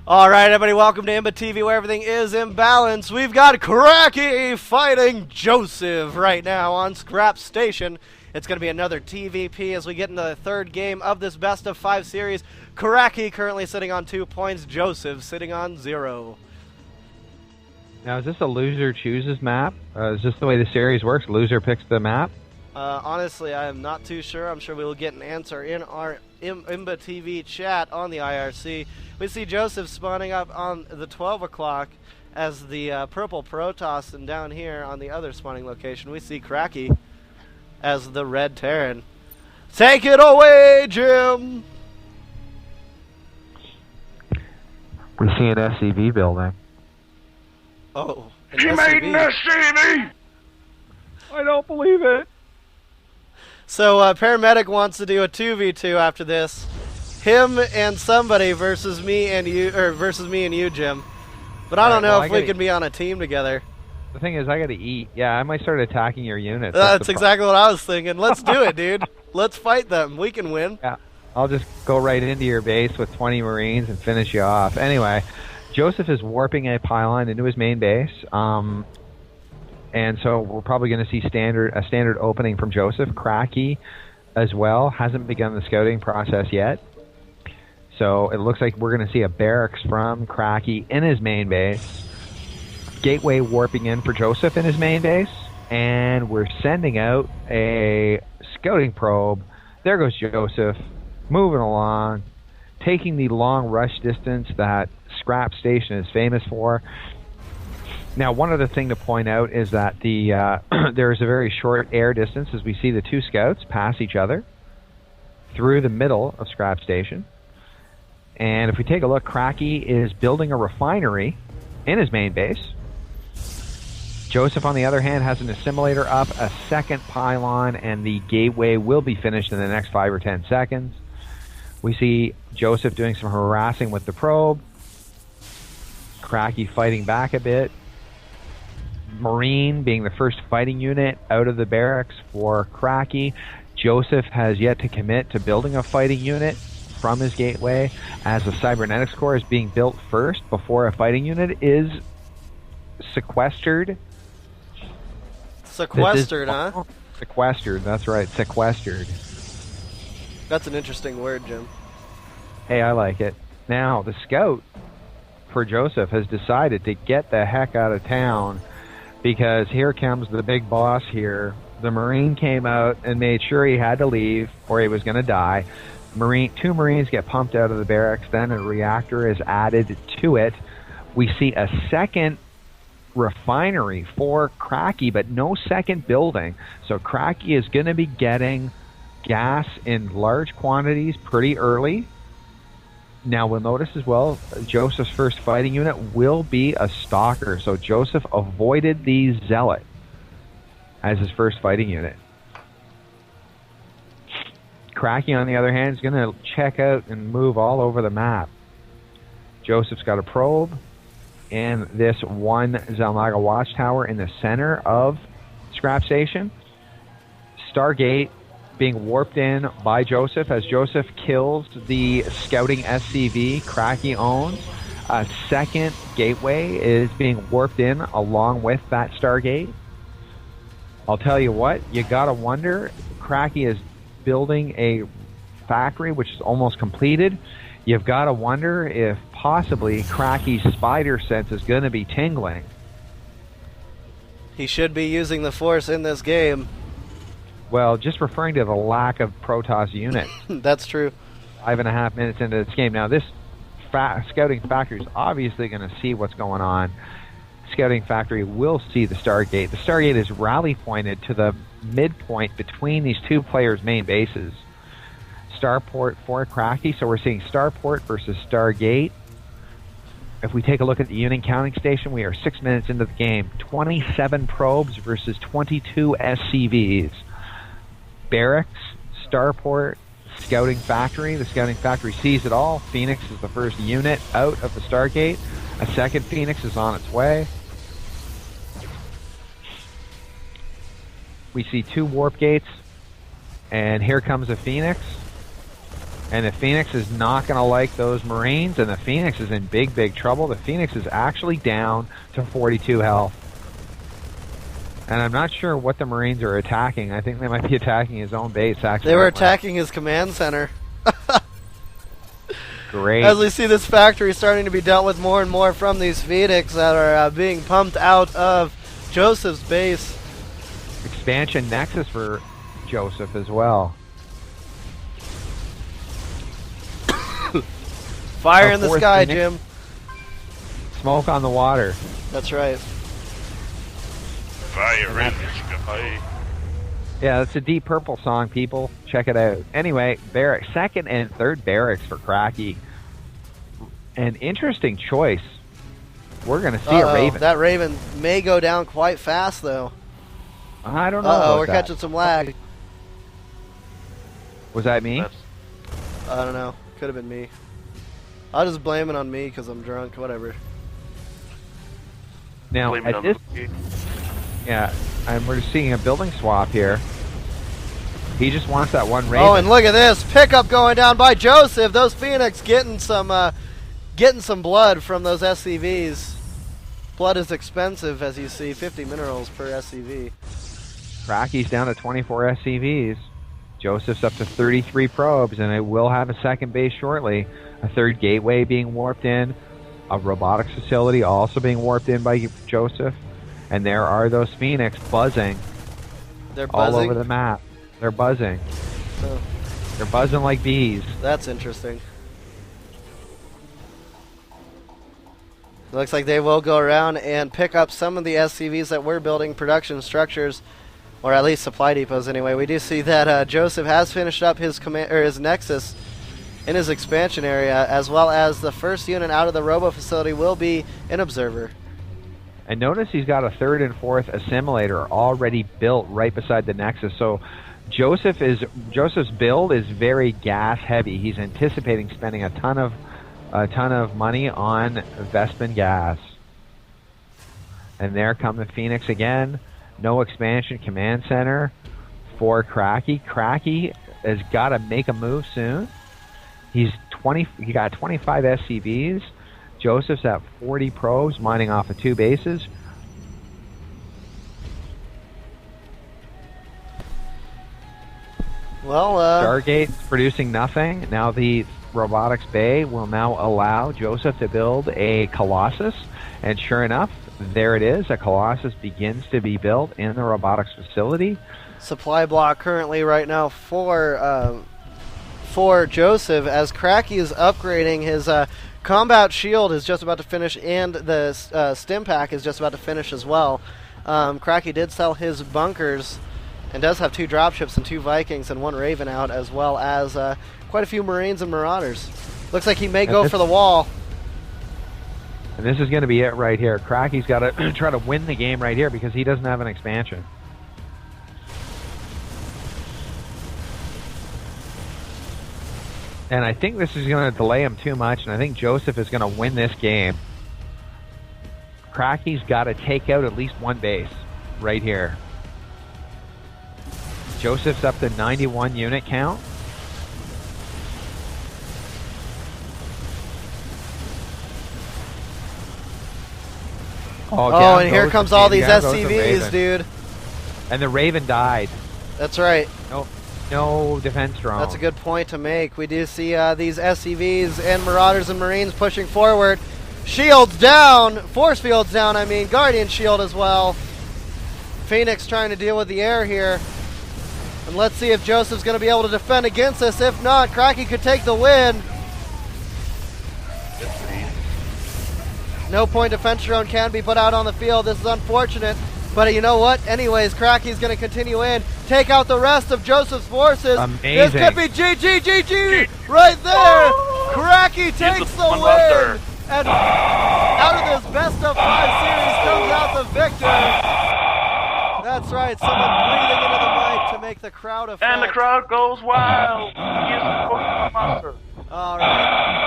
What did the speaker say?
All right, everybody, welcome to imbaTV, where everything is in balance. We've got Cracky fighting Joseph right now on Scrap Station. It's going to be another TVP as we get into the third game of this best-of-5 series. Cracky currently sitting on 2 points, Joseph sitting on 0. Now, is this a loser chooses map? Is this the way the series works? Loser picks the map? Honestly, I am not too sure. I'm sure we will get an answer in our imbaTV chat on the IRC. We see Joseph spawning up on the 12 o'clock as the purple Protoss, and down here on the other spawning location, we see Cracky as the red Terran. Take it away, Jim! We see an SCV building. Oh, She made an SCV! I don't believe it! So, Paramedic wants to do a 2v2 after this. Him and somebody versus me and you, Jim. But I don't know if we can be on a team together. The thing is, I gotta eat. Yeah, I might start attacking your units. That's exactly what I was thinking. Let's do it, dude. Let's fight them. We can win. Yeah, I'll just go right into your base with 20 Marines and finish you off. Anyway, Joseph is warping a pylon into his main base. And so we're probably going to see a standard opening from Joseph. Cracky, as well, hasn't begun the scouting process yet. So it looks like we're going to see a barracks from Cracky in his main base. Gateway warping in for Joseph in his main base. And we're sending out a scouting probe. There goes Joseph, moving along, taking the long rush distance that Scrap Station is famous for. Now, one other thing to point out is that there is a very short air distance as we see the two scouts pass each other through the middle of Scrap Station. And if we take a look, Cracky is building a refinery in his main base. Joseph, on the other hand, has an assimilator up, a second pylon, and the gateway will be finished in the next 5 or 10 seconds. We see Joseph doing some harassing with the probe. Cracky fighting back a bit. Marine being the first fighting unit out of the barracks for Cracky. Joseph has yet to commit to building a fighting unit from his gateway, as the cybernetics core is being built first before a fighting unit is sequestered. Sequestered, huh? Sequestered, that's right, sequestered. That's an interesting word, Jim. Hey, I like it. Now, the scout for Joseph has decided to get the heck out of town, because here comes the big boss here. The Marine came out and made sure he had to leave or he was going to die. Two Marines get pumped out of the barracks, then a reactor is added to it. We see a second refinery for Cracky, but no second building. So Cracky is going to be getting gas in large quantities pretty early. Now, we'll notice as well, Joseph's first fighting unit will be a stalker. So Joseph avoided the Zealot as his first fighting unit. Cracky, on the other hand, is going to check out and move all over the map. Joseph's got a probe and this one Zalmaga watchtower in the center of Scrap Station. Stargate being warped in by Joseph as Joseph kills the scouting SCV Cracky owns. A second gateway is being warped in along with that Stargate. I'll tell you what, you gotta wonder, Cracky is building a factory which is almost completed. You've gotta wonder if possibly Cracky's spider sense is gonna be tingling. He should be using the Force in this game. Well, just referring to the lack of Protoss units. That's true. 5.5 minutes into this game. Now, this scouting factory is obviously going to see what's going on. Scouting factory will see the Stargate. The Stargate is rally pointed to the midpoint between these two players' main bases. Starport for Cracky, so we're seeing Starport versus Stargate. If we take a look at the unit counting station, we are 6 minutes into the game. 27 probes versus 22 SCVs. Barracks, Starport, Scouting Factory. The Scouting Factory sees it all. Phoenix is the first unit out of the Stargate. A second Phoenix is on its way. We see 2 warp gates, and here comes a Phoenix. And the Phoenix is not going to like those Marines, and the Phoenix is in big, big trouble. The Phoenix is actually down to 42 health. And I'm not sure what the Marines are attacking. I think they might be attacking his own base, actually. They were attacking his command center. Great. As we see this factory starting to be dealt with more and more from these Phoenix that are being pumped out of Joseph's base. Expansion Nexus for Joseph as well. Fire in the sky, Jim. Smoke on the water. That's right. Fire in the sky. Yeah, it's a Deep Purple song, people. Check it out. Anyway, barracks, second and third barracks for Cracky. An interesting choice. We're going to see a Raven. That Raven may go down quite fast, though. I don't know. We're catching some lag. Was that me? I don't know. Could have been me. I'll just blame it on me because I'm drunk. Whatever. Now, at this... Yeah, and we're seeing a building swap here. He just wants that one Raven. Oh, and look at this pickup going down by Joseph. Those Phoenix getting some blood from those SCVs. Blood is expensive, as you see. 50 minerals per SCV. Cracky's down to 24 SCVs. Joseph's up to 33 probes, and it will have a second base shortly. A third gateway being warped in. A robotics facility also being warped in by Joseph. And there are those Phoenix buzzing. They're buzzing? All over the map. They're buzzing. Oh. They're buzzing like bees. That's interesting. Looks like they will go around and pick up some of the SCVs that we're building production structures, or at least supply depots anyway. We do see that Joseph has finished up his his Nexus in his expansion area, as well as the first unit out of the robo facility will be an observer. And notice he's got a third and fourth assimilator already built right beside the Nexus. So Joseph's build is very gas heavy. He's anticipating spending a ton of money on Vespin gas. And there come the Phoenix again. No expansion command center for Cracky. Cracky has got to make a move soon. He got 25 SCVs. Joseph's at 40 probes, mining off of 2 bases. Well, Stargate's producing nothing. Now the robotics bay will now allow Joseph to build a Colossus, and sure enough, there it is. A Colossus begins to be built in the robotics facility. Supply block currently right now for Joseph, as Cracky is upgrading his combat shield is just about to finish, and the stim pack is just about to finish as well. Cracky did sell his bunkers and does have 2 dropships and 2 Vikings and 1 Raven out, as well as quite a few Marines and Marauders. Looks like he may go for the wall. And this is going to be it right here. Cracky's got to try to win the game right here because he doesn't have an expansion. And I think this is going to delay him too much, and I think Joseph is going to win this game. Cracky's got to take out at least 1 base right here. Joseph's up to 91 unit count. Oh, and here comes all these SCVs, dude. And the Raven died. That's right. No defense drone. That's a good point to make. We do see these SCVs and Marauders and Marines pushing forward. Shields down. Force fields down, I mean. Guardian shield as well. Phoenix trying to deal with the air here. And let's see if Joseph's going to be able to defend against this. If not, Cracky could take the win. No point defense drone can be put out on the field. This is unfortunate. But you know what? Anyways, Cracky's going to continue in. Take out the rest of Joseph's forces. Amazing. This could be GG right there. Cracky takes the win. And out of this best of 5 series comes out the victor. That's right. Someone breathing into the mic to make the crowd effect. And the crowd goes wild. He is the Pokemon monster. All right.